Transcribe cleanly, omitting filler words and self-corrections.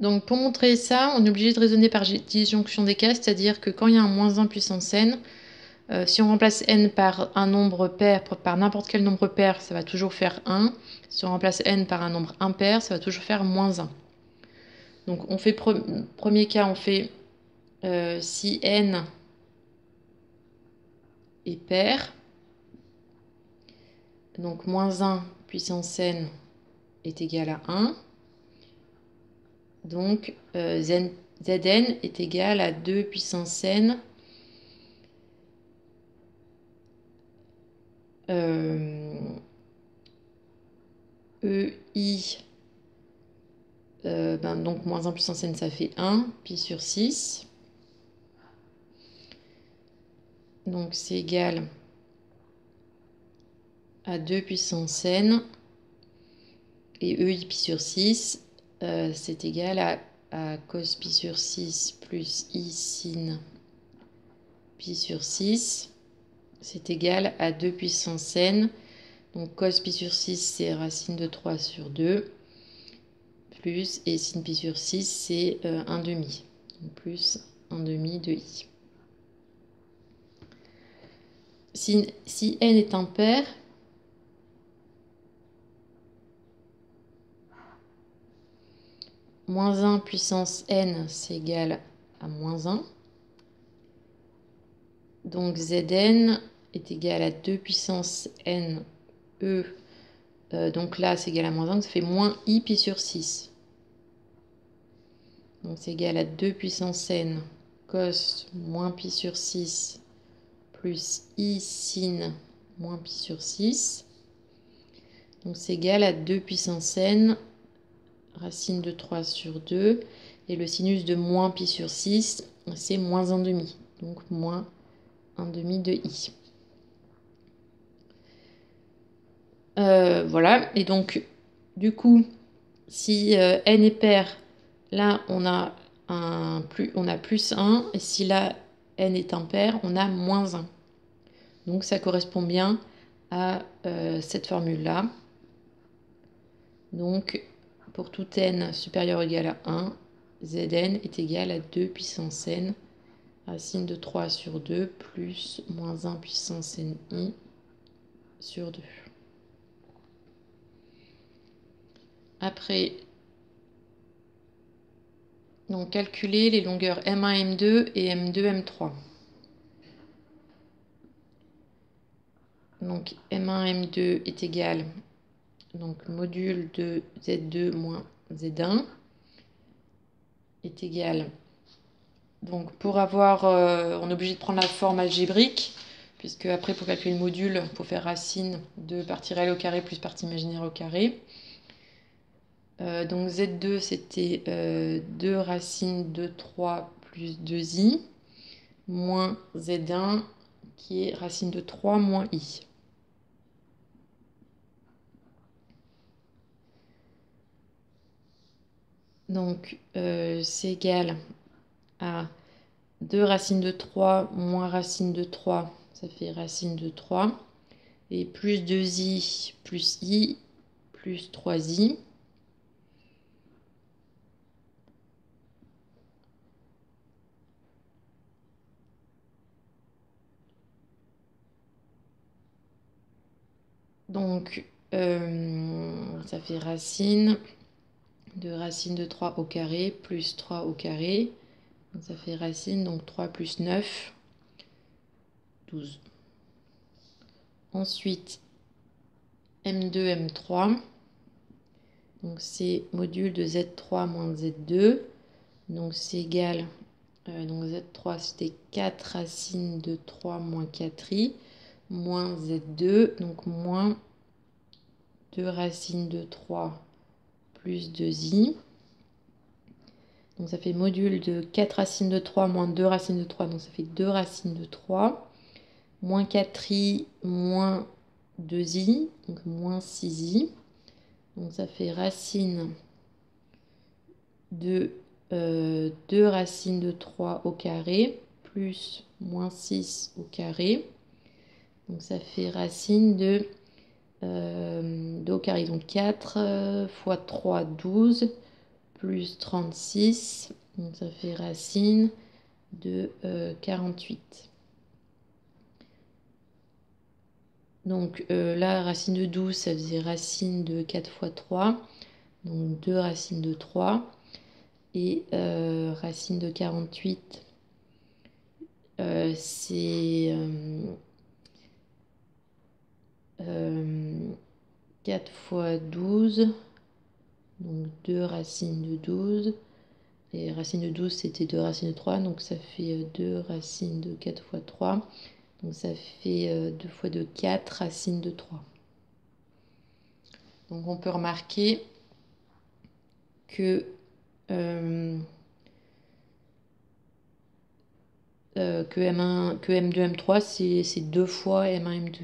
Donc pour montrer ça, on est obligé de raisonner par disjonction des cas, c'est-à-dire que quand il y a un moins 1 puissance n, si on remplace n par un nombre pair, par n'importe quel nombre pair, ça va toujours faire 1. Si on remplace n par un nombre impair, ça va toujours faire moins 1. Donc on fait premier cas, on fait si n est pair, donc moins 1 puissance n est égal à 1. Donc Zn est égal à 2 puissance n EI, donc moins 1 puissance n, ça fait 1, pi sur 6. Donc c'est égal à 2 puissance n. Et EI pi sur 6, c'est égal à cos pi sur 6 plus I sin pi sur 6. C'est égal à 2 puissance n. Donc cos pi sur 6, c'est racine de 3 sur 2. Plus, et sin pi sur 6, c'est 1 demi. Donc plus 1 demi de I. Si n est impair, moins 1 puissance n, c'est égal à moins 1. Donc Zn est égal à 2 puissance n E. Donc là, c'est égal à moins 1, donc ça fait moins I pi sur 6. Donc c'est égal à 2 puissance n cos moins pi sur 6 plus I sin moins pi sur 6. Donc c'est égal à 2 puissance n racine de 3 sur 2. Et le sinus de moins pi sur 6, c'est moins 1 demi. Donc moins 1 demi de I. Voilà. Et donc, du coup, si n est pair, là, on a plus 1. Et si là, n est impair, on a moins 1. Donc, ça correspond bien à cette formule-là. Donc, pour tout n supérieur ou égal à 1, Zn est égal à 2 puissance n racine de 3 sur 2 plus moins 1 puissance ni sur 2. Après, donc calculer les longueurs M1, M2 et M2, M3. Donc M1, M2 est égal, donc module de Z2 moins Z1 est égal. Donc pour avoir, on est obligé de prendre la forme algébrique, puisque après pour calculer le module, il faut faire racine de partie réelle au carré plus partie imaginaire au carré. Donc Z2 c'était 2 racines de 3 plus 2i moins Z1 qui est racine de 3 moins i. Donc c'est égal à 2 racines de 3 moins racine de 3, ça fait racine de 3. Et plus 2i plus i plus 3i. Donc ça fait racine de racine de 3 au carré plus 3 au carré. Donc ça fait racine, donc 3 plus 9, 12. Ensuite, M2, M3. Donc c'est module de Z3 moins Z2. Donc c'est égal, donc Z3 c'était 4 racines de 3 moins 4i, moins Z2, donc moins 2 racines de 3 plus 2i. Donc ça fait module de 4 racines de 3 moins 2 racines de 3, donc ça fait 2 racines de 3, moins 4i moins 2i, donc moins 6i. Donc ça fait racine de 2 racines de 3 au carré plus moins 6 au carré. Donc ça fait racine de 2 au carré, donc 4 fois 3, 12, plus 36. Donc ça fait racine de 48. Donc là, racine de 12, ça faisait racine de 4 fois 3. Donc 2 racines de 3. Et racine de 48, c'est 4 fois 12. Donc 2 racines de 12. Et racine de 12, c'était 2 racines de 3. Donc ça fait 2 racines de 4 fois 3. Donc ça fait 2 fois 2, 4 racines de 3. Donc on peut remarquer que M1, que M2, M3, c'est 2 fois M1, M2.